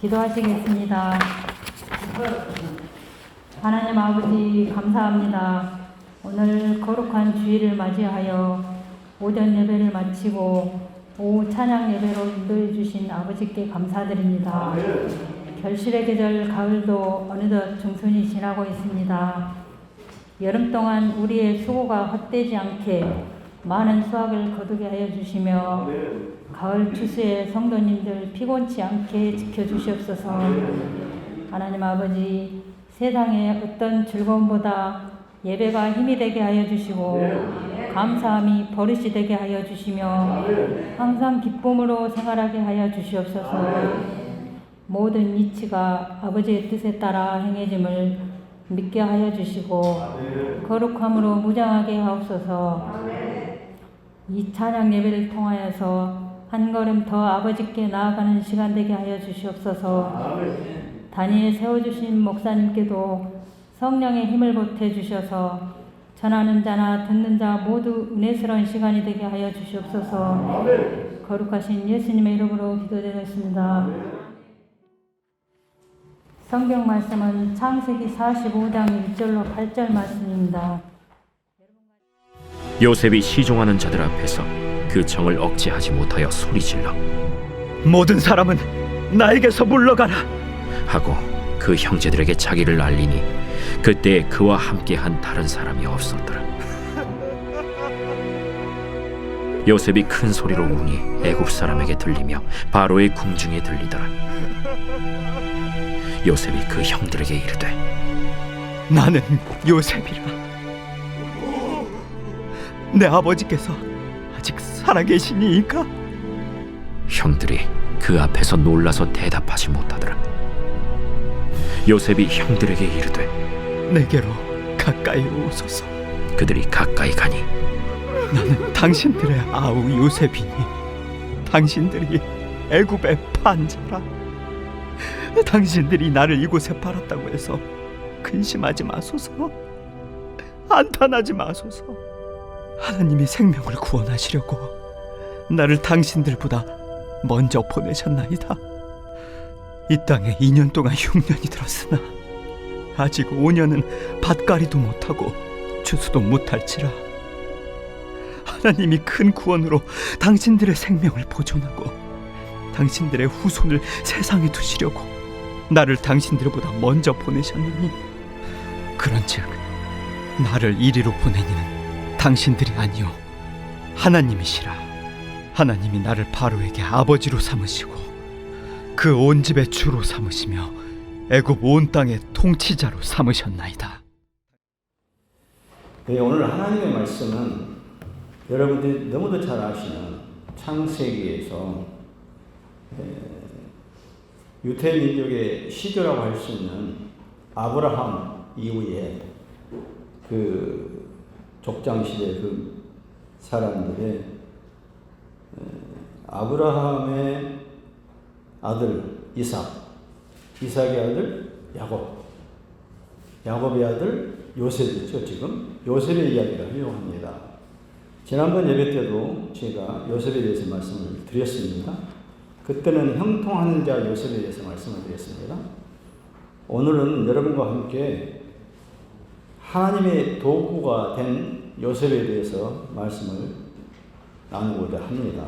기도하시겠습니다. 하나님 아버지 감사합니다. 오늘 거룩한 주일을 맞이하여 오전 예배를 마치고 오후 찬양 예배로 인도해 주신 아버지께 감사드립니다. 결실의 계절 가을도 어느덧 중순이 지나고 있습니다. 여름 동안 우리의 수고가 헛되지 않게 많은 수확을 거두게 하여 주시며 가을 추수에 성도님들 피곤치 않게 지켜주시옵소서. 하나님 아버지, 세상의 어떤 즐거움보다 예배가 힘이 되게 하여 주시고 감사함이 버릇이 되게 하여 주시며 항상 기쁨으로 생활하게 하여 주시옵소서. 모든 이치가 아버지의 뜻에 따라 행해짐을 믿게 하여 주시고 거룩함으로 무장하게 하옵소서. 이 찬양 예배를 통하여서 한 걸음 더 아버지께 나아가는 시간 되게 하여 주시옵소서. 단위에 세워주신 목사님께도 성령의 힘을 보태 주셔서 전하는 자나 듣는 자 모두 은혜스러운 시간이 되게 하여 주시옵소서. 거룩하신 예수님의 이름으로 기도드렸습니다. 성경 말씀은 창세기 45장 1절로 8절 말씀입니다. 요셉이 시종하는 자들 앞에서 그 정을 억제하지 못하여 소리질러 모든 사람은 나에게서 물러가라 하고 그 형제들에게 자기를 알리니 그때 그와 함께한 다른 사람이 없었더라. 요셉이 큰 소리로 우니 애굽 사람에게 들리며 바로의 궁중에 들리더라. 요셉이 그 형들에게 이르되 나는 요셉이라. 내 아버지께서 아직 살아계시니이까? 형들이 그 앞에서 놀라서 대답하지 못하더라. 요셉이 형들에게 이르되 내게로 가까이 오소서. 그들이 가까이 가니 나는 당신들의 아우 요셉이니 당신들이 애굽의 판자라. 당신들이 나를 이곳에 팔았다고 해서 근심하지 마소서. 한탄하지 마소서. 하나님이 생명을 구원하시려고 나를 당신들보다 먼저 보내셨나이다. 이 땅에 2년 동안 흉년이 들었으나 아직 5년은 밭갈이도 못하고 추수도 못할지라. 하나님이 큰 구원으로 당신들의 생명을 보존하고 당신들의 후손을 세상에 두시려고 나를 당신들보다 먼저 보내셨느니, 그런즉 나를 이리로 보내니는 당신들이 아니요 하나님이시라. 하나님이 나를 바로에게 아버지로 삼으시고 그 온 집의 주로 삼으시며 애굽 온 땅의 통치자로 삼으셨나이다. 네, 오늘 하나님의 말씀은 여러분들이 너무도 잘 아시는 창세기에서 유대 민족의 시조라고 할 수 있는 아브라함 이후에 그 족장시대 그 사람들의 아브라함의 아들 이삭, 이삭의 아들 야곱, 야곱의 아들 요셉이죠. 지금 요셉의 이야기를 하려고 합니다. 지난번 예배 때도 제가 요셉에 대해서 말씀을 드렸습니다. 그때는 형통하는 자 요셉에 대해서 말씀을 드렸습니다. 오늘은 여러분과 함께 하나님의 도구가 된 요셉에 대해서 말씀을 나누고자 합니다.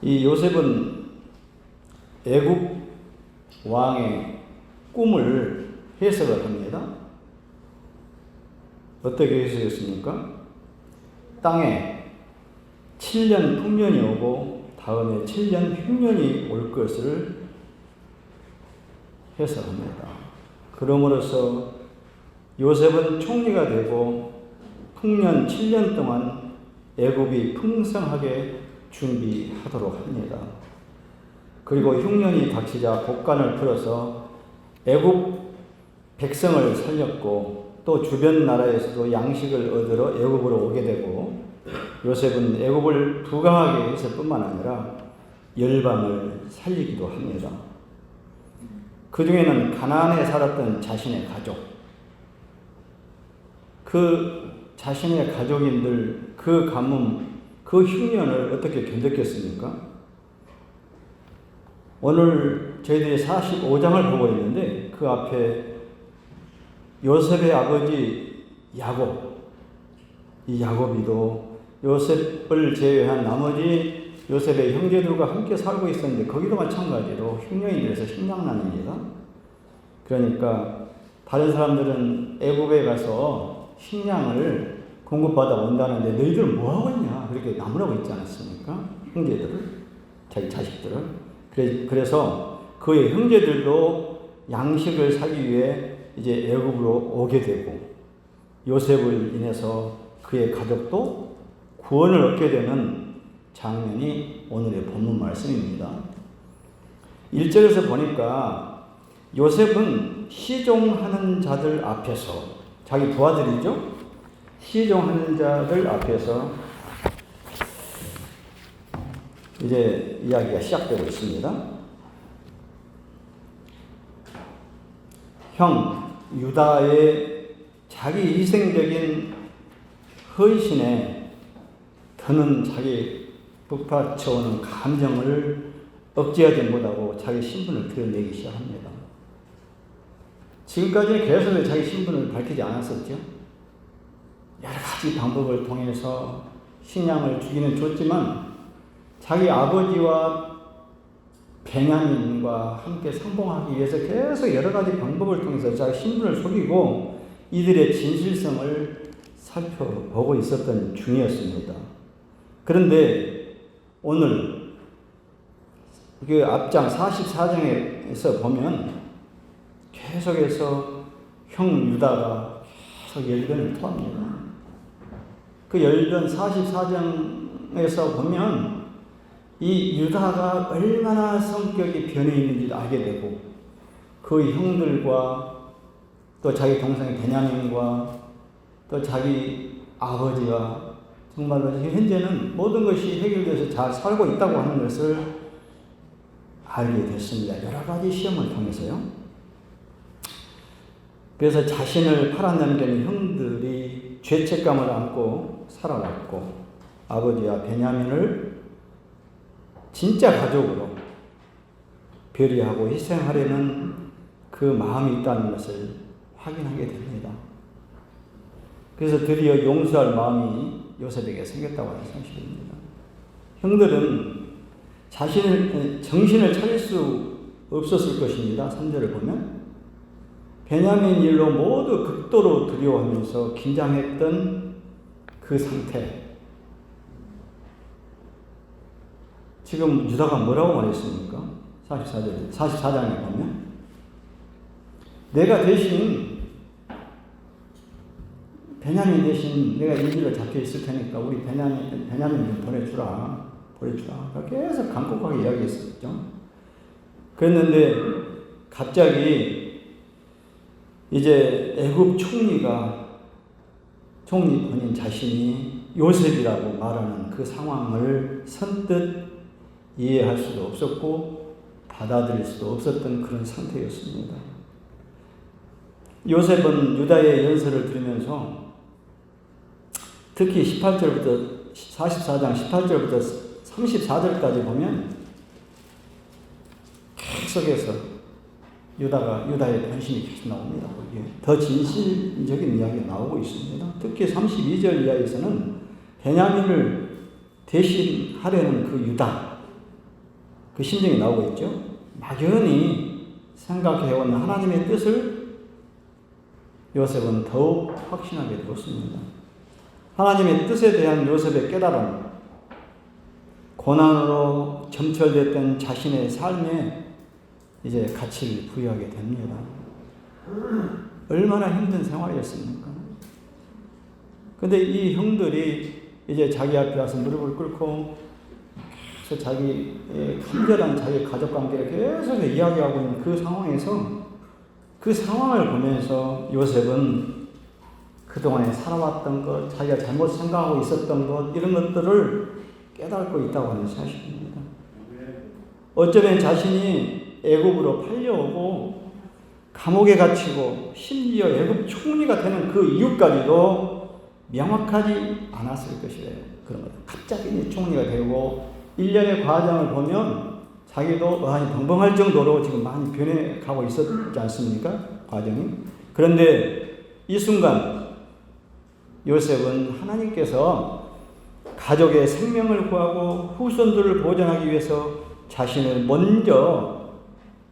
이 요셉은 애굽 왕의 꿈을 해석을 합니다. 어떻게 해석했습니까? 땅에 7년 풍년이 오고 다음에 7년 흉년이 올 것을 해석합니다. 그러므로서 요셉은 총리가 되고 풍년 7년 동안 애굽이 풍성하게 준비하도록 합니다. 그리고 흉년이 닥치자 곡간을 풀어서 애굽 백성을 살렸고 또 주변 나라에서도 양식을 얻으러 애굽으로 오게 되고, 요셉은 애굽을 부강하게 했을 뿐만 아니라 열방을 살리기도 합니다. 그 중에는 가나안에 살았던 자신의 가족, 그 자신의 가족인들 그 가뭄, 그 흉년을 어떻게 견뎠겠습니까? 오늘 저희들이 45장을 보고 있는데 그 앞에 요셉의 아버지 야곱, 이 야곱이도 요셉을 제외한 나머지 요셉의 형제들과 함께 살고 있었는데 거기도 마찬가지로 흉년이 돼서 식량난입니다. 그러니까 다른 사람들은 애굽에 가서 식량을 공급받아 온다는데 너희들은 뭐하고 있냐 그렇게 나무라고 있지 않았습니까? 형제들을, 자기 자식들을. 그래서 그의 형제들도 양식을 사기 위해 이제 애굽으로 오게 되고 요셉을 인해서 그의 가족도 구원을 얻게 되는 장면이 오늘의 본문 말씀입니다. 1절에서 보니까 요셉은 시종하는 자들 앞에서, 자기 부하들이죠? 시종하는 자들 앞에서 이제 이야기가 시작되고 있습니다. 형 유다의 자기 희생적인 헌신에 더는 자기 북받쳐오는 감정을 억제하지 못하고 자기 신분을 드러내기 시작합니다. 지금까지는 계속 자기 신분을 밝히지 않았었죠. 여러 가지 방법을 통해서 식량을 주기는 줬지만 자기 아버지와 베냐민과 함께 상봉하기 위해서 계속 여러 가지 방법을 통해서 자기 신분을 속이고 이들의 진실성을 살펴보고 있었던 중이었습니다. 그런데 오늘 그 앞장 44장에서 보면 계속해서 형 유다가 계속 열변을 토합니다. 그 열변 44장에서 보면 이 유다가 얼마나 성격이 변해 있는지를 알게 되고 그 형들과 또 자기 동생 베냐민과 또 자기 아버지와 정말로 현재는 모든 것이 해결돼서 잘 살고 있다고 하는 것을 알게 됐습니다. 여러 가지 시험을 통해서요. 그래서 자신을 팔아넘기는 형들이 죄책감을 안고 살아왔고 아버지와 베냐민을 진짜 가족으로 배려하고 희생하려는 그 마음이 있다는 것을 확인하게 됩니다. 그래서 드디어 용서할 마음이 요셉에게 생겼다고 하는 사실입니다. 형들은 정신을 차릴 수 없었을 것입니다. 3절을 보면 베냐민 일로 모두 극도로 두려워하면서 긴장했던 그 상태. 지금 유다가 뭐라고 말했습니까? 44장에 보면 내가 대신 베냐민 대신 내가 인질로 잡혀 있을 테니까 우리 베냐민 좀 보내주라. 계속 간곡하게 이야기했었죠. 그랬는데 갑자기 이제 애굽 총리 본인 자신이 요셉이라고 말하는 그 상황을 선뜻 이해할 수도 없었고 받아들일 수도 없었던 그런 상태였습니다. 요셉은 유다의 연설을 들으면서 특히 18절부터 44장 18절부터 34절까지 보면 계속해서 유다의 변심이 계속 나옵니다. 거기에 더 진실적인 이야기가 나오고 있습니다. 특히 32절 이하에서는 베냐민을 대신하려는 그 유다 그 심정이 나오고 있죠. 막연히 생각해온 하나님의 뜻을 요셉은 더욱 확신하게 되었습니다. 하나님의 뜻에 대한 요셉의 깨달음, 고난으로 점철됐던 자신의 삶에 이제 가치를 부여하게 됩니다. 얼마나 힘든 생활이었습니까? 근데 이 형들이 이제 자기 앞에 와서 무릎을 꿇고 그래서 자기의 간절한 자기 가족 관계를 계속 이야기하고 있는 그 상황에서 그 상황을 보면서 요셉은 그동안에 살아왔던 것, 자기가 잘못 생각하고 있었던 것 이런 것들을 깨닫고 있다고 하는 사실입니다. 어쩌면 자신이 애굽으로 팔려오고 감옥에 갇히고 심지어 애굽 총리가 되는 그 이유까지도 명확하지 않았을 것이래요. 그런 것. 갑자기 총리가 되고 1년의 과정을 보면 자기도 많이 벙벙할 정도로 지금 많이 변해가고 있었지 않습니까? 과정이. 그런데 이 순간 요셉은 하나님께서 가족의 생명을 구하고 후손들을 보존하기 위해서 자신을 먼저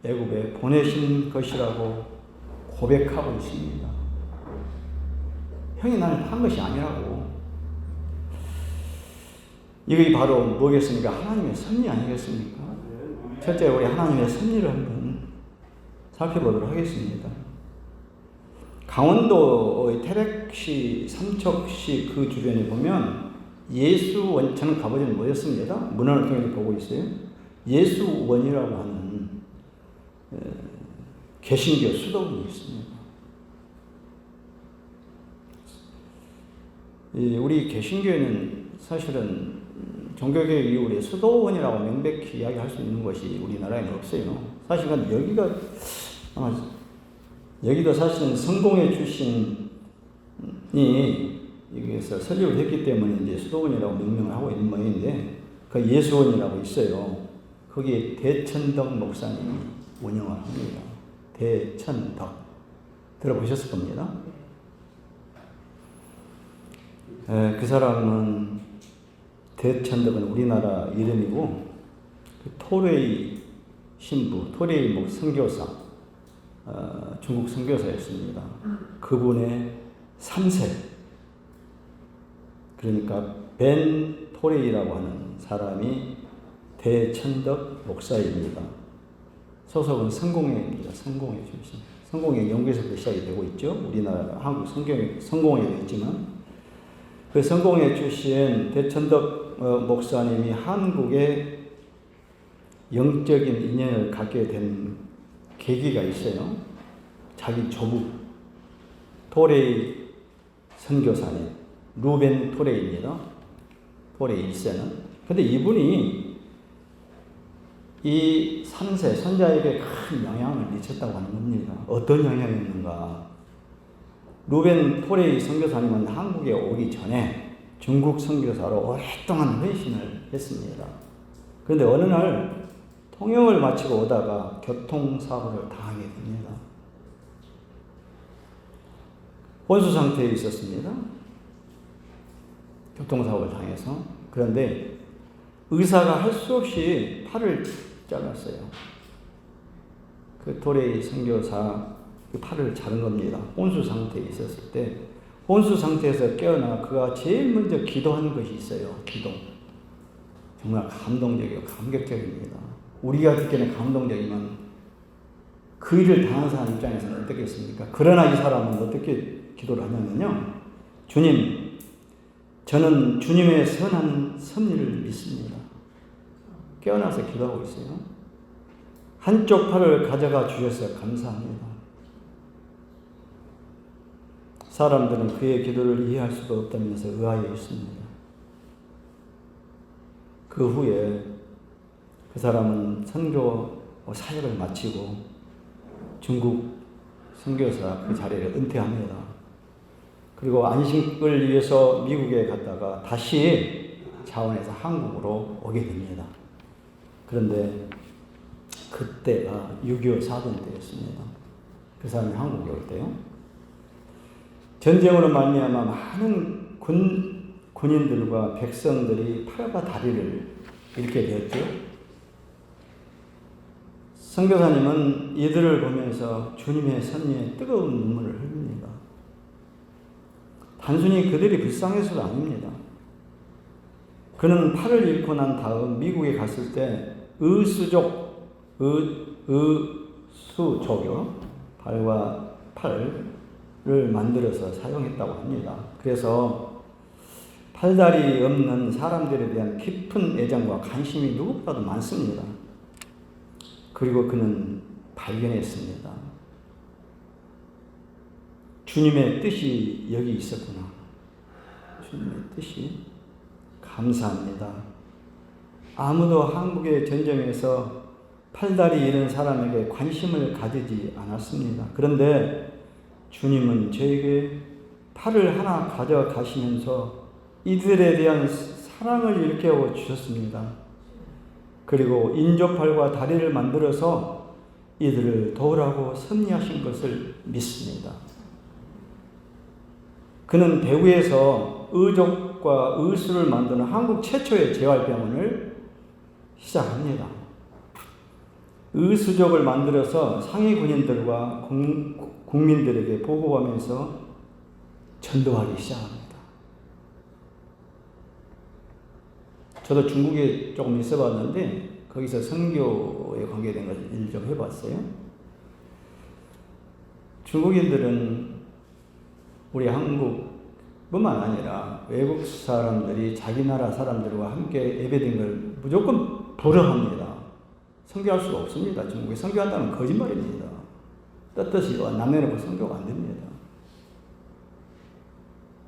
애굽에 보내신 것이라고 고백하고 있습니다. 형이 나를 한 것이 아니라고. 이게 바로 뭐겠습니까? 하나님의 섭리 아니겠습니까? 첫째, 우리 하나님의 섭리를 한번 살펴보도록 하겠습니다. 강원도의 태백시, 삼척시 그 주변에 보면 예수원, 저는 가보지는 못했습니다. 문헌을 통해서 보고 있어요. 예수원이라고 하는 개신교 수도원이 있습니다. 우리 개신교에는 사실은 종교개혁 이후에 수도원이라고 명백히 이야기할 수 있는 것이 우리나라에는 없어요. 사실은 여기도 사실은 성공회 출신이 여기에서 설립을 했기 때문에 이제 수도원이라고 명명을 하고 있는 모양인데, 그 예수원이라고 있어요. 거기에 대천덕 목사님이 운영을 합니다. 대천덕. 들어보셨을 겁니다. 그 사람은, 대천덕은 우리나라 이름이고, 토레이 신부, 토레이 선교사, 중국 선교사였습니다. 그분의 3세, 그러니까 벤 토레이라고 하는 사람이 대천덕 목사입니다. 소속은 성공회입니다. 성공회 출신. 성공회 영국에서부터 시작이 되고 있죠. 우리나라 한국 성공회도 있지만, 그 성공회 출신 대천덕 목사님이 한국에 영적인 인연을 갖게 된 계기가 있어요. 자기 조부 토레이 선교사님 루벤 토레이입니다. 토레이 1세는. 근데 이분이 이 3세 손자에게 큰 영향을 미쳤다고 하는 겁니다. 어떤 영향이었는가? 루벤 토레이 선교사님은 한국에 오기 전에 중국 선교사로 오랫동안 헌신을 했습니다. 그런데 어느 날 통역을 마치고 오다가 교통사고를 당하게 됩니다. 혼수 상태에 있었습니다. 교통사고를 당해서. 그런데 의사가 할 수 없이 팔을 잘랐어요. 그 토레이 선교사 그 팔을 자른 겁니다. 혼수 상태에 있었을 때, 혼수 상태에서 깨어나 그가 제일 먼저 기도하는 것이 있어요. 기도. 정말 감동적이고 감격적입니다. 우리가 듣기에는 감동적이면 그 일을 당한 사람 입장에서는 어떻겠습니까? 그러나 이 사람은 어떻게 기도를 하냐면요. 주님, 저는 주님의 선한 섭리를 믿습니다. 깨어나서 기도하고 있어요. 한쪽 팔을 가져가 주셔서 감사합니다. 사람들은 그의 기도를 이해할 수도 없다면서 의아해 있습니다. 그 후에 그 사람은 선교 사역을 마치고 중국 선교사 그 자리를 은퇴합니다. 그리고 안식을 위해서 미국에 갔다가 다시 자원해서 한국으로 오게 됩니다. 그런데 그때가 6.25 사건 때였습니다. 그 사람이 한국에 올 때요. 전쟁으로 말미암아 많은 군인들과 백성들이 팔과 다리를 잃게 되었죠. 선교사님은 이들을 보면서 주님의 섭리에 뜨거운 눈물을 흘립니다. 단순히 그들이 불쌍해서가 아닙니다. 그는 팔을 잃고 난 다음 미국에 갔을 때 의수족이요, 발과 팔을 만들어서 사용했다고 합니다. 그래서 팔다리 없는 사람들에 대한 깊은 애정과 관심이 누구보다도 많습니다. 그리고 그는 발견했습니다. 주님의 뜻이 여기 있었구나. 주님의 뜻이. 감사합니다. 아무도 한국의 전쟁에서 팔다리 잃은 사람에게 관심을 가지지 않았습니다. 그런데 주님은 저에게 팔을 하나 가져가시면서 이들에 대한 사랑을 일깨워 주셨습니다. 그리고 인조팔과 다리를 만들어서 이들을 도우라고 섭리하신 것을 믿습니다. 그는 대구에서 의족과 의수를 만드는 한국 최초의 재활병원을 시작합니다. 의수족을 만들어서 상위 군인들과 국민들에게 보고하면서 전도하기 시작합니다. 저도 중국에 조금 있어 봤는데 거기서 선교에 관계된 일 좀 해봤어요. 중국인들은 우리 한국뿐만 아니라 외국 사람들이 자기 나라 사람들과 함께 예배드린 걸 무조건 불허합니다. 선교할 수가 없습니다. 중국에 선교한다면 거짓말입니다. 떳떳이 남녀노소 선교가 안 됩니다.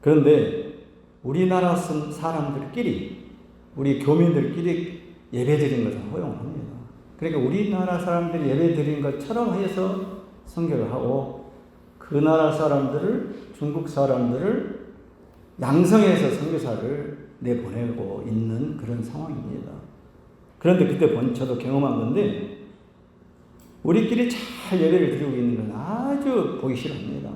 그런데 우리나라 사람들끼리 우리 교민들끼리 예배드린 것은 허용합니다. 그러니까 우리나라 사람들이 예배드린 것처럼 해서 선교를 하고 그 나라 사람들을 중국 사람들을 양성해서 선교사를 내보내고 있는 그런 상황입니다. 그런데 그때 저도 경험한 건데 우리끼리 잘 예배를 드리고 있는 건 아주 보기 싫습니다.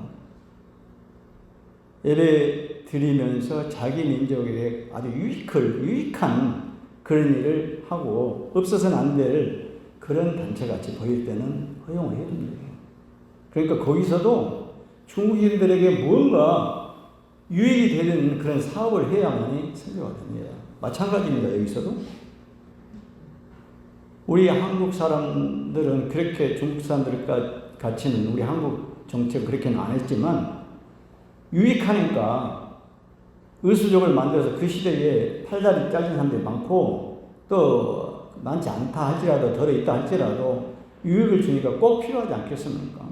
예배 드리면서 자기 민족에게 아주 유익한 그런 일을 하고 없어서는 안 될 그런 단체같이 보일 때는 허용을 해야 됩니다. 그러니까 거기서도 중국인들에게 뭔가 유익이 되는 그런 사업을 해야만이 선교가 됩니다. 마찬가지입니다. 여기서도 우리 한국 사람들은 그렇게 중국 사람들 같이는 우리 한국 정책 그렇게는 안 했지만 유익하니까 의수족을 만들어서 그 시대에 팔다리 짜진 사람들이 많고 또 많지 않다 할지라도 덜어 있다 할지라도 유익을 주니까 꼭 필요하지 않겠습니까?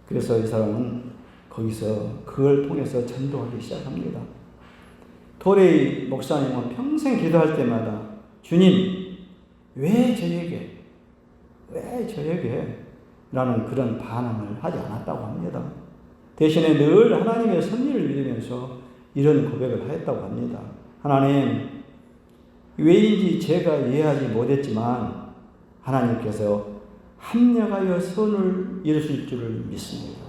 그래서 이 사람은 거기서 그걸 통해서 전도하기 시작합니다. 도레이 목사님은 평생 기도할 때마다 주님 왜 저에게 라는 그런 반항을 하지 않았다고 합니다. 대신에 늘 하나님의 섭리를 믿으면서 이런 고백을 하였다고 합니다. 하나님, 왜인지 제가 이해하지 못했지만 하나님께서 합력하여 선을 이루실 줄을 믿습니다.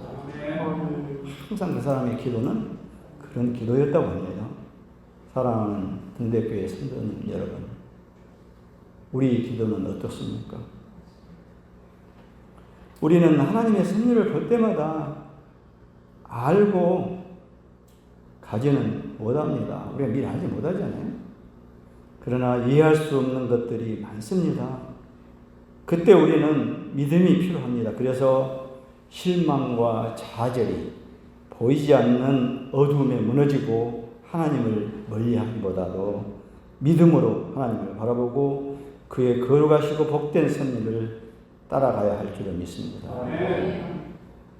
항상 그 사람의 기도는 그런 기도였다고 합니다. 사랑하는 등대교회 성도님 여러분, 우리 기도는 어떻습니까? 우리는 하나님의 섭리를 볼 때마다 알고 가지는 못합니다. 우리가 미리 알지 못하잖아요. 그러나 이해할 수 없는 것들이 많습니다. 그때 우리는 믿음이 필요합니다. 그래서 실망과 좌절이 보이지 않는 어두움에 무너지고 하나님을 멀리하기보다도 믿음으로 하나님을 바라보고 그의 거룩하시고 복된 섭리를 따라가야 할 줄을 믿습니다.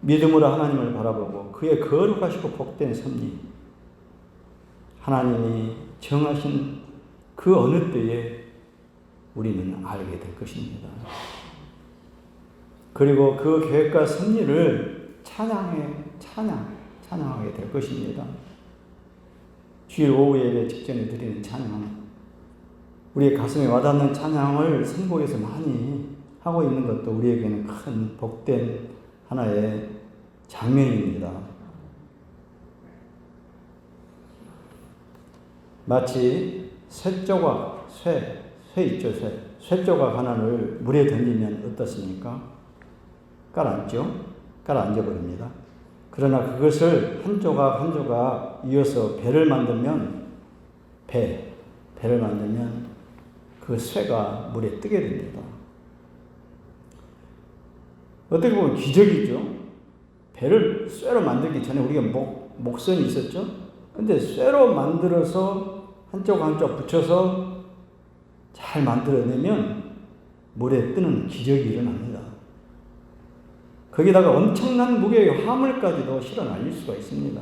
믿음으로 하나님을 바라보고 그의 거룩하시고 복된 섭리, 하나님이 정하신 그 어느 때에 우리는 알게 될 것입니다. 그리고 그 계획과 섭리를 찬양하게 될 것입니다. 주일 오후 예배 직전에 드리는 찬양, 우리의 가슴에 와닿는 찬양을 선곡에서 많이 하고 있는 것도 우리에게는 큰 복된 하나의 장면입니다. 마치 쇠 있죠, 쇠 조각 하나를 물에 던지면 어떻습니까? 가라앉아 버립니다. 그러나 그것을 한 조각 한 조각 이어서 배를 만들면 그 쇠가 물에 뜨게 됩니다. 어떻게 보면 기적이죠. 배를 쇠로 만들기 전에 우리가 목선이 있었죠. 근데 쇠로 만들어서 한쪽 붙여서 잘 만들어내면 물에 뜨는 기적이 일어납니다. 거기다가 엄청난 무게의 화물까지도 실어 날릴 수가 있습니다.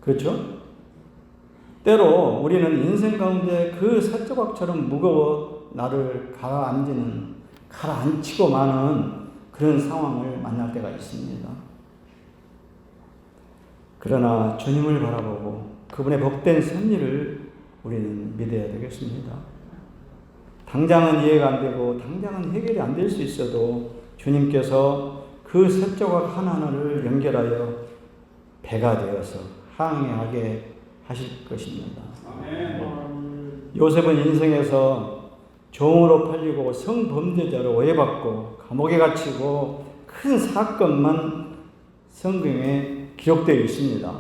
그렇죠? 때로 우리는 인생 가운데 그 쇠조각처럼 무거워 나를 가라앉히고 마는 그런 상황을 만날 때가 있습니다. 그러나 주님을 바라보고 그분의 복된 섭리를 우리는 믿어야 되겠습니다. 당장은 이해가 안 되고 당장은 해결이 안 될 수 있어도 주님께서 그 셋조각 하나하나를 연결하여 배가 되어서 항해하게 하실 것입니다. 요셉은 인생에서 종으로 팔리고 성범죄자로 오해받고 감옥에 갇히고 큰 사건만 성경에 기록되어 있습니다.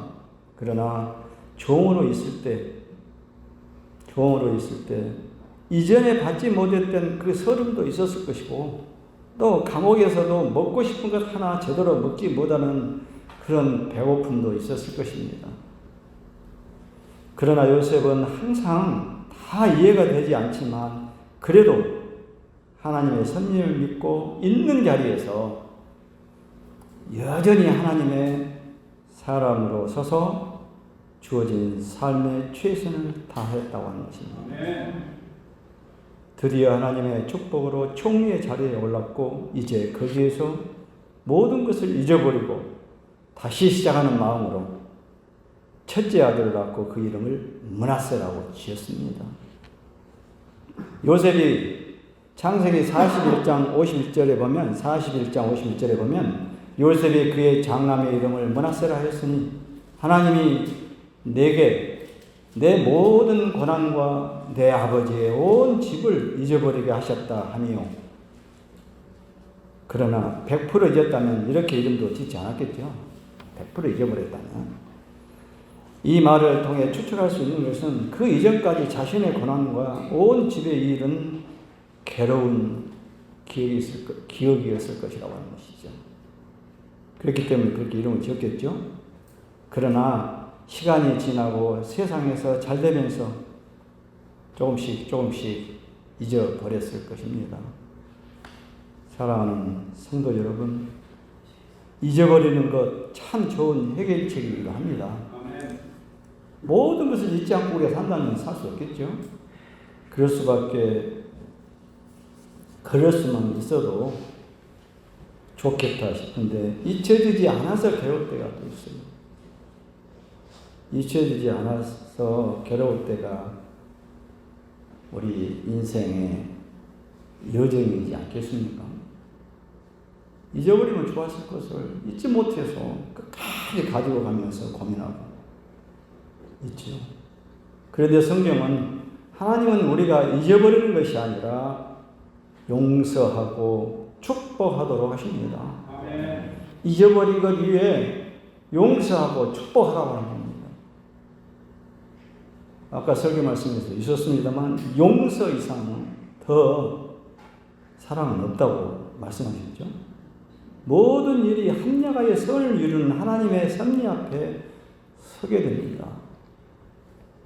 그러나 종으로 있을 때 이전에 받지 못했던 그 서름도 있었을 것이고 또 감옥에서도 먹고 싶은 것 하나 제대로 먹지 못하는 그런 배고픔도 있었을 것입니다. 그러나 요셉은 항상 다 이해가 되지 않지만 그래도 하나님의 섭리를 믿고 있는 자리에서 여전히 하나님의 사람으로 서서 주어진 삶의 최선을 다했다고 하는 것입니다. 드디어 하나님의 축복으로 총리의 자리에 올랐고 이제 거기에서 모든 것을 잊어버리고 다시 시작하는 마음으로 첫째 아들을 낳고 그 이름을 므낫세라고 지었습니다. 요셉이 창세기 41장 51절에 보면 요셉이 그의 장남의 이름을 므낫세라 하였으니 하나님이 내게 내 모든 고난과 내 아버지의 온 집을 잊어버리게 하셨다 하니요. 그러나 100% 잊었다면 이렇게 이름도 짓지 않았겠죠. 100% 잊어버렸다면. 이 말을 통해 추측할 수 있는 것은 그 이전까지 자신의 고난과 온 집의 일은 괴로운 기억이었을 것이라고 하는 것이죠. 그렇기 때문에 그렇게 이름을 지었겠죠. 그러나 시간이 지나고 세상에서 잘 되면서 조금씩 잊어버렸을 것입니다. 사랑하는 성도 여러분, 잊어버리는 것 참 좋은 해결책이기도 합니다. 모든 것을 잊지 않고 우리가 산다면 살 수 없겠죠. 그럴 수만 있어도 좋겠다 싶은데 잊혀지지 않아서 괴로울 때가 또 있어요. 잊혀지지 않아서 괴로울 때가 우리 인생의 여정이지 않겠습니까? 잊어버리면 좋았을 것을 잊지 못해서 끝까지 가지고 가면서 고민하고 있죠. 그런데 성경은 하나님은 우리가 잊어버리는 것이 아니라 용서하고 축복하도록 하십니다. 아멘. 잊어버린 것 위에 용서하고 축복하라고 하는 겁니다. 아까 설교 말씀에서 있었습니다만 용서 이상은 더 사랑은 없다고 말씀하셨죠. 모든 일이 합력하여 선을 이루는 하나님의 섭리 앞에 서게 됩니다.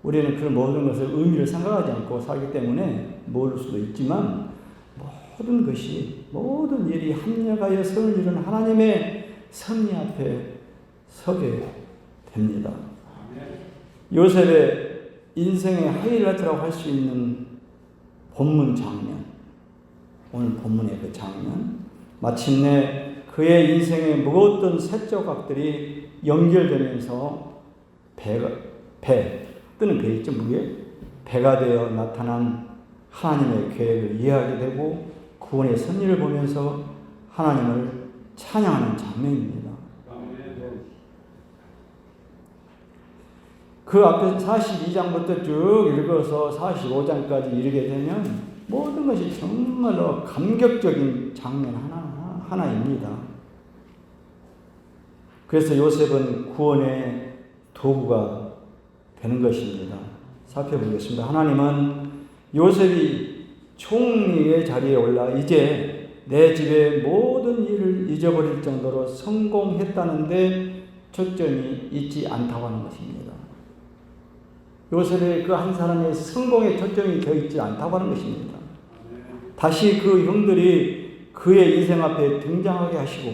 우리는 그 모든 것을 의미를 생각하지 않고 살기 때문에 모를 수도 있지만 모든 일이 합력하여 선을 이루는 하나님의 섭리 앞에 서게 됩니다. 요셉의 인생의 하이라이트라고 할 수 있는 본문 장면, 오늘 본문의 그 장면, 마침내 그의 인생의 무거웠던 새 조각들이 연결되면서 뜨는 배 있죠, 무게? 배가 되어 나타난 하나님의 계획을 이해하게 되고 구원의 섭리를 보면서 하나님을 찬양하는 장면입니다. 그 앞에 42장부터 쭉 읽어서 45장까지 이르게 되면 모든 것이 정말로 감격적인 장면 하나입니다. 그래서 요셉은 구원의 도구가 되는 것입니다. 살펴보겠습니다. 하나님은 요셉이 총리의 자리에 올라 이제 내 집의 모든 일을 잊어버릴 정도로 성공했다는데 초점이 있지 않다고 하는 것입니다. 요셉의 그 한 사람의 성공에 초점이 되어 있지 않다고 하는 것입니다. 다시 그 형들이 그의 인생 앞에 등장하게 하시고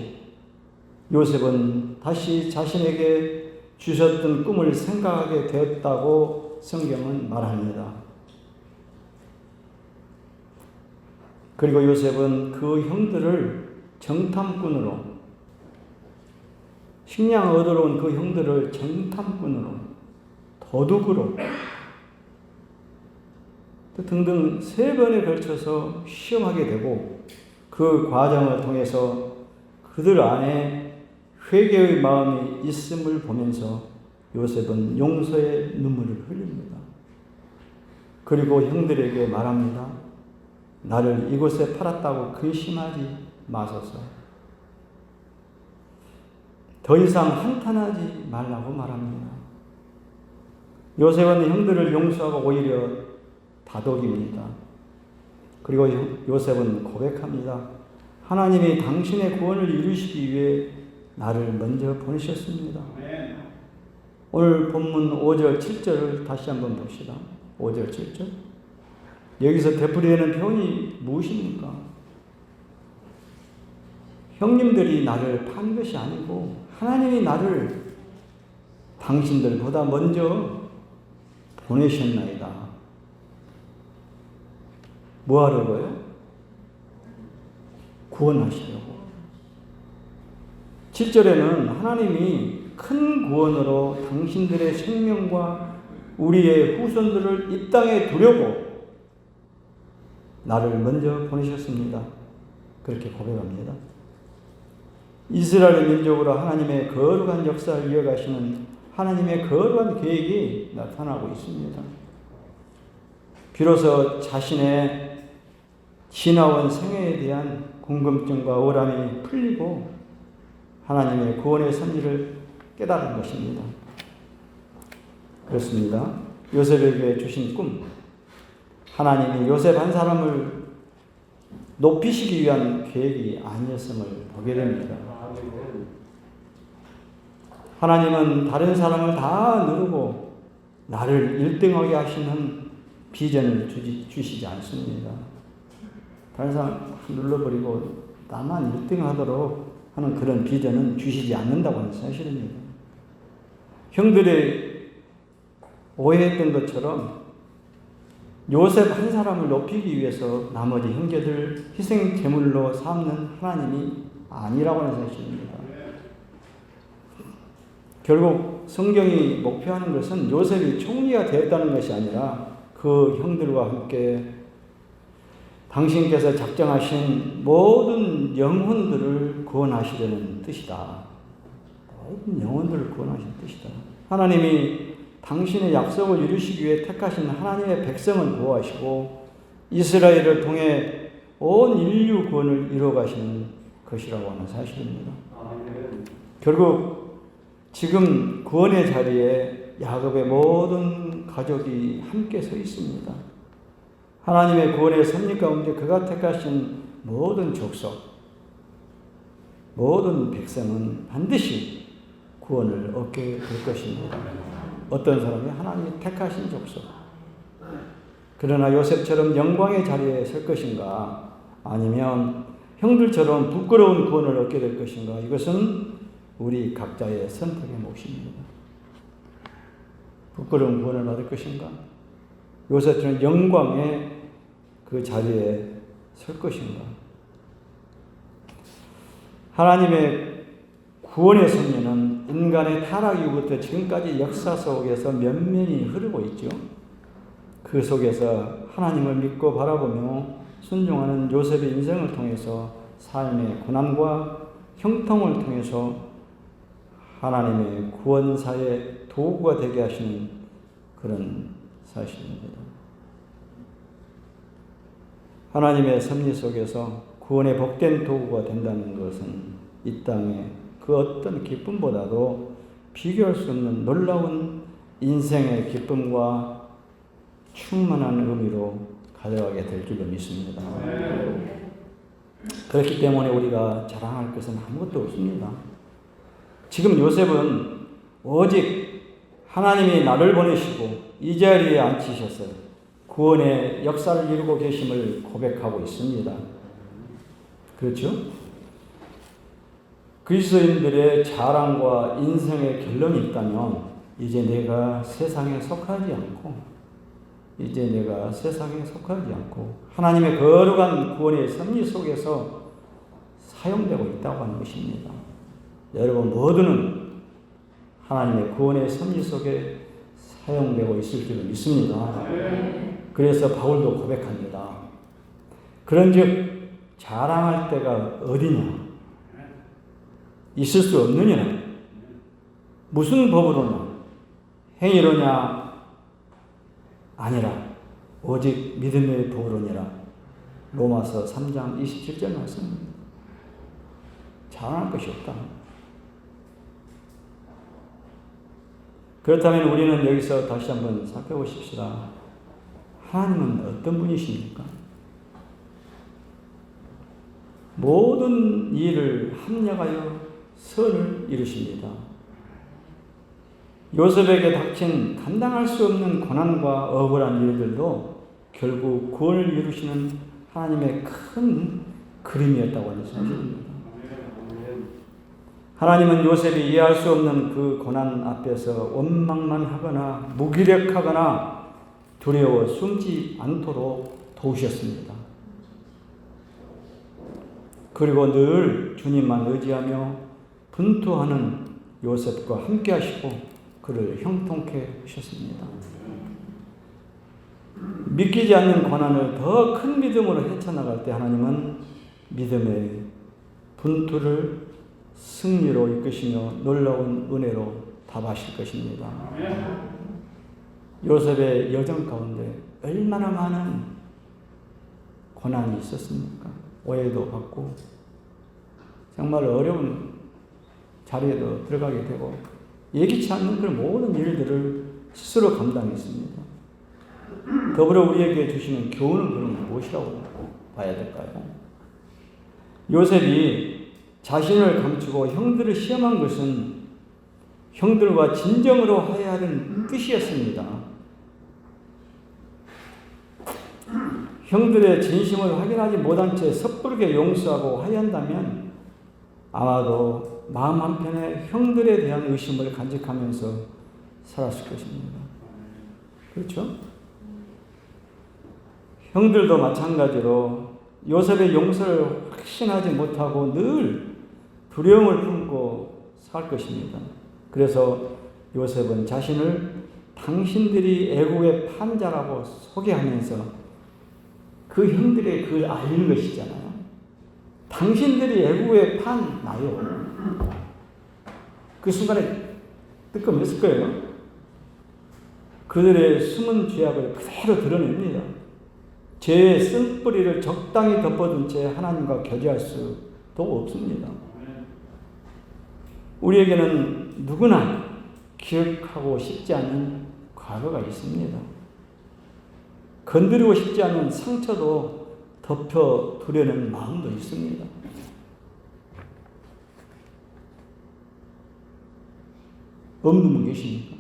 요셉은 다시 자신에게 주셨던 꿈을 생각하게 되었다고 성경은 말합니다. 그리고 요셉은 그 형들을 정탐꾼으로, 식량 얻으러 온 그 형들을 정탐꾼으로, 도둑으로 또 등등 3번에 걸쳐서 시험하게 되고 그 과정을 통해서 그들 안에 회개의 마음이 있음을 보면서 요셉은 용서의 눈물을 흘립니다. 그리고 형들에게 말합니다. 나를 이곳에 팔았다고 근심하지 마소서. 더 이상 한탄하지 말라고 말합니다. 요셉은 형들을 용서하고 오히려 다독입니다. 그리고 요셉은 고백합니다. 하나님이 당신의 구원을 이루시기 위해 나를 먼저 보내셨습니다. 오늘 본문 5절, 7절을 다시 한번 봅시다. 5절, 7절. 여기서 되풀이하는 표현이 무엇입니까? 형님들이 나를 판 것이 아니고 하나님이 나를 당신들보다 먼저 보내셨나이다. 뭐 하려고요? 구원하시려고. 7절에는 하나님이 큰 구원으로 당신들의 생명과 우리의 후손들을 이 땅에 두려고 나를 먼저 보내셨습니다. 그렇게 고백합니다. 이스라엘 민족으로 하나님의 거룩한 역사를 이어가시는 하나님의 거룩한 계획이 나타나고 있습니다. 비로소 자신의 지나온 생애에 대한 궁금증과 우람이 풀리고 하나님의 구원의 섭리를 깨달은 것입니다. 그렇습니다. 요셉에게 주신 꿈, 하나님이 요셉 한 사람을 높이시기 위한 계획이 아니었음을 보게 됩니다. 하나님은 다른 사람을 다 누르고 나를 1등하게 하시는 비전을 주시지 않습니다. 다른 사람 눌러버리고 나만 1등 하도록 하는 그런 비전은 주시지 않는다고 하는 사실입니다. 형들이 오해했던 것처럼 요셉 한 사람을 높이기 위해서 나머지 형제들 희생 제물로 삼는 하나님이 아니라고 하는 사실입니다. 결국 성경이 목표하는 것은 요셉이 총리가 되었다는 것이 아니라 그 형들과 함께 당신께서 작정하신 모든 영혼들을 구원하시려는 뜻이다. 모든 영혼들을 구원하시는 뜻이다. 하나님이 당신의 약속을 이루시기 위해 택하신 하나님의 백성을 보호하시고 이스라엘을 통해 온 인류 구원을 이루어가시는 것이라고 하는 사실입니다. 결국 지금 구원의 자리에 야곱의 모든 가족이 함께 서 있습니다. 하나님의 구원의 섭리 가운데 그가 택하신 모든 족속, 모든 백성은 반드시 구원을 얻게 될 것입니다. 어떤 사람이 하나님이 택하신 족속. 그러나 요셉처럼 영광의 자리에 설 것인가 아니면 형들처럼 부끄러운 구원을 얻게 될 것인가, 이것은 우리 각자의 선택의 몫입니다. 부끄러운 구원을 받을 것인가, 요셉처럼 영광의 그 자리에 설 것인가. 하나님의 구원의 섭리는 인간의 타락 이후부터 지금까지 역사 속에서 면면히 흐르고 있죠. 그 속에서 하나님을 믿고 바라보며 순종하는 요셉의 인생을 통해서 삶의 고난과 형통을 통해서 하나님의 구원사의 도구가 되게 하시는 그런 사실입니다. 하나님의 섭리 속에서 구원의 복된 도구가 된다는 것은 이 땅에 그 어떤 기쁨보다도 비교할 수 없는 놀라운 인생의 기쁨과 충만한 의미로 가져가게 될 줄로 믿습니다. 그렇기 때문에 우리가 자랑할 것은 아무것도 없습니다. 지금 요셉은 오직 하나님이 나를 보내시고 이 자리에 앉히셔서 구원의 역사를 이루고 계심을 고백하고 있습니다. 그렇죠? 그리스도인들의 자랑과 인생의 결론이 있다면 이제 내가 세상에 속하지 않고 하나님의 거룩한 구원의 섭리 속에서 사용되고 있다고 하는 것입니다. 여러분 모두는 하나님의 구원의 섭리 속에 사용되고 있을 줄 믿습니다. 그래서 바울도 고백합니다. 그런즉 자랑할 때가 어디냐? 있을 수 없느니라. 무슨 법으로냐? 행위로냐? 아니라 오직 믿음의 도로니라. 로마서 3장 27절 말씀입니다. 자랑할 것이 없다. 그렇다면 우리는 여기서 다시 한번 살펴보십시다. 하나님은 어떤 분이십니까? 모든 일을 합력하여 선을 이루십니다. 요셉에게 닥친 감당할 수 없는 고난과 억울한 일들도 결국 구원을 이루시는 하나님의 큰 그림이었다고 하는 사실입니다. 하나님은 요셉이 이해할 수 없는 그 고난 앞에서 원망만 하거나 무기력하거나 두려워 숨지 않도록 도우셨습니다. 그리고 늘 주님만 의지하며 분투하는 요셉과 함께 하시고 그를 형통케 하셨습니다. 믿기지 않는 고난을 더 큰 믿음으로 헤쳐나갈 때 하나님은 믿음의 분투를 승리로 이끄시며 놀라운 은혜로 답하실 것입니다. 요셉의 여정 가운데 얼마나 많은 고난이 있었습니까? 오해도 받고 정말 어려운 자리에도 들어가게 되고 예기치 않는 그런 모든 일들을 스스로 감당했습니다. 더불어 우리에게 주시는 교훈은 그럼 무엇이라고 봐야 될까요? 요셉이 자신을 감추고 형들을 시험한 것은 형들과 진정으로 화해하는 뜻이었습니다. 형들의 진심을 확인하지 못한 채 섣부르게 용서하고 화해한다면 아마도 마음 한편에 형들에 대한 의심을 간직하면서 살았을 것입니다. 그렇죠? 형들도 마찬가지로 요셉의 용서를 확신하지 못하고 늘 두려움을 품고 살 것입니다. 그래서 요셉은 자신을 당신들이 애국의 판자라고 소개하면서 그 형들의 그 알리는 것이잖아요. 당신들이 애국의 판 나요. 그 순간에 뜨끔했을 거예요. 그들의 숨은 죄악을 그대로 드러냅니다. 죄의 쓴뿌리를 적당히 덮어둔 채 하나님과 교제할 수도 없습니다. 우리에게는 누구나 기억하고 싶지 않은 과거가 있습니다. 건드리고 싶지 않은 상처도 덮어두려는 마음도 있습니다. 없는 분 계십니까?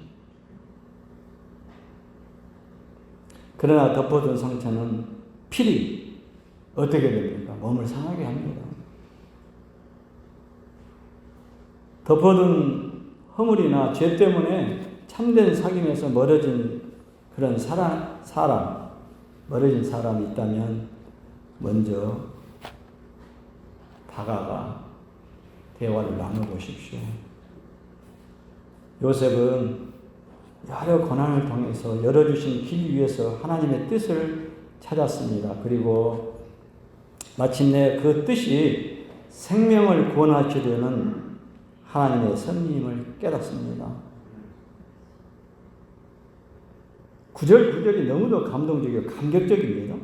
그러나 덮어둔 상처는 필히 어떻게 됩니까? 몸을 상하게 합니다. 덮어둔 허물이나 죄 때문에 참된 사귐에서 멀어진 그런 멀어진 사람이 있다면 먼저 다가가 대화를 나눠보십시오. 요셉은 여러 고난을 통해서 열어주신 길 위에서 하나님의 뜻을 찾았습니다. 그리고 마침내 그 뜻이 생명을 구원하시려는 하나님의 섭리임을 깨닫습니다. 구절구절이 너무도 감동적이고 감격적입니다.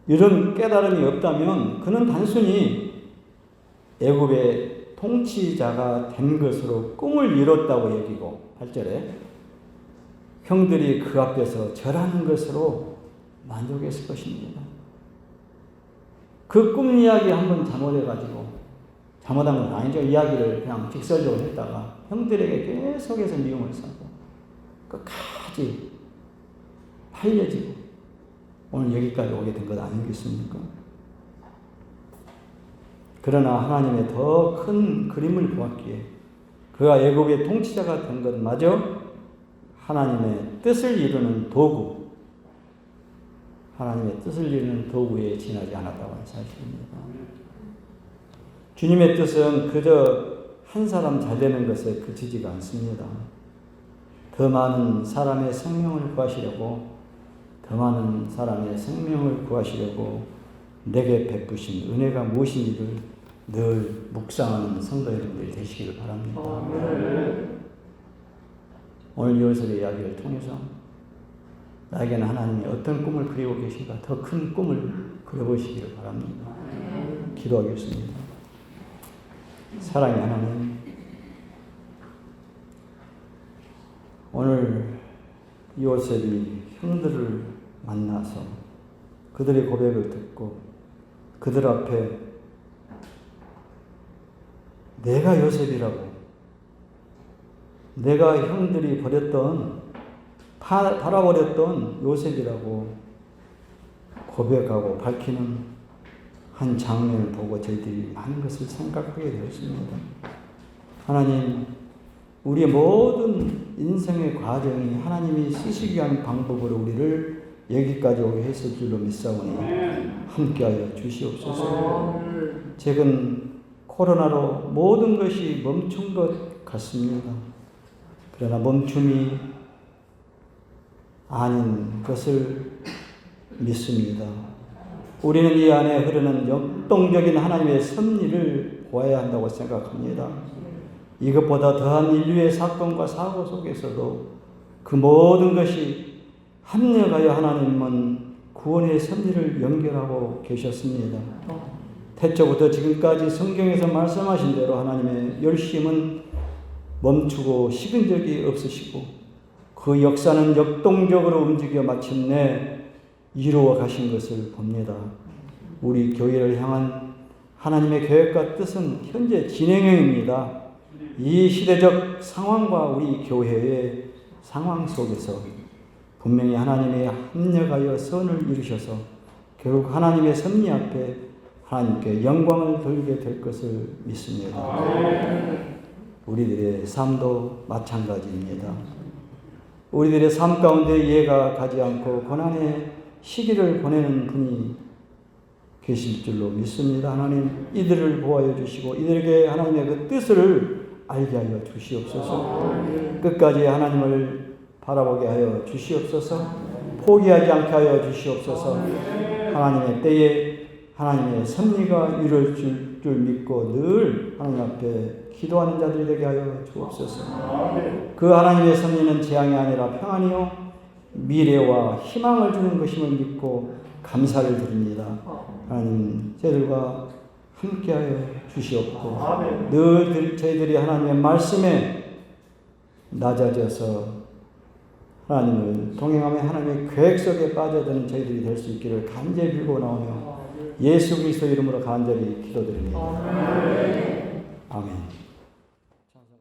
이런 깨달음이 없다면 그는 단순히 애굽의 통치자가 된 것으로 꿈을 이뤘다고 여기고 8절에 형들이 그 앞에서 절하는 것으로 만족했을 것입니다. 그 꿈 이야기 한번 잘못해가지고 잘못한 건 아니죠. 이야기를 그냥 직설적으로 했다가 형들에게 계속해서 미움을 사고 끝까지 팔려지고 오늘 여기까지 오게 된 것 아니겠습니까? 그러나 하나님의 더 큰 그림을 보았기에 그가 애굽의 통치자가 된 것마저 하나님의 뜻을 이루는 도구, 하나님의 뜻을 이루는 도구에 지나지 않았다고 하는 사실입니다. 주님의 뜻은 그저 한 사람 잘 되는 것에 그치지가 않습니다. 더 많은 사람의 생명을 구하시려고 더 많은 사람의 생명을 구하시려고 내게 베푸신 은혜가 무엇인지를 늘 묵상하는 성도 여러분들이 되시기를 바랍니다. 오늘 요셉의 이야기를 통해서 나에게는 하나님이 어떤 꿈을 그리고 계신가 더 큰 꿈을 그려보시기를 바랍니다. 기도하겠습니다. 사랑의 하나님, 오늘 요셉이 형들을 만나서 그들의 고백을 듣고 그들 앞에 내가 요셉이라고, 내가 형들이 버렸던 팔아버렸던 요셉이라고 고백하고 밝히는 한 장면을 보고 저희들이 많은 것을 생각하게 되었습니다. 하나님, 우리의 모든 인생의 과정이 하나님이 쓰시기 위한 방법으로 우리를 여기까지 오게 했을 줄로 믿사오니 함께하여 주시옵소서. 최근 코로나로 모든 것이 멈춘 것 같습니다. 그러나 멈춤이 아닌 것을 믿습니다. 우리는 이 안에 흐르는 역동적인 하나님의 섭리를 보아야 한다고 생각합니다. 이것보다 더한 인류의 사건과 사고 속에서도 그 모든 것이 합력하여 하나님은 구원의 섭리를 연결하고 계셨습니다. 태초부터 지금까지 성경에서 말씀하신 대로 하나님의 열심은 멈추고 식은 적이 없으시고 그 역사는 역동적으로 움직여 마침내 이루어 가신 것을 봅니다. 우리 교회를 향한 하나님의 계획과 뜻은 현재 진행형입니다. 이 시대적 상황과 우리 교회의 상황 속에서 분명히 하나님이 합력하여 선을 이루셔서 결국 하나님의 섭리 앞에 하나님께 영광을 돌리게 될 것을 믿습니다. 우리들의 삶도 마찬가지입니다. 우리들의 삶 가운데 이해가 가지 않고 고난의 시기를 보내는 분이 계실 줄로 믿습니다. 하나님, 이들을 보호하여 주시고 이들에게 하나님의 그 뜻을 알게 하여 주시옵소서. 끝까지 하나님을 바라보게 하여 주시옵소서. 포기하지 않게 하여 주시옵소서. 하나님의 때에 하나님의 섭리가 이룰 줄 믿고 늘 하나님 앞에 기도하는 자들이 되게 하여 주옵소서. 그 하나님의 섭리는 재앙이 아니라 평안이요 미래와 희망을 주는 것임을 믿고 감사를 드립니다. 하나님, 저희들과 함께하여 주시옵고 늘 저희들이 하나님의 말씀에 낮아져서 하나님을 동행하며 하나님의 계획 속에 빠져드는 저희들이 될 수 있기를 간절히 빌고 나오며 예수 그리스도 이름으로 간절히 기도드립니다. 아멘.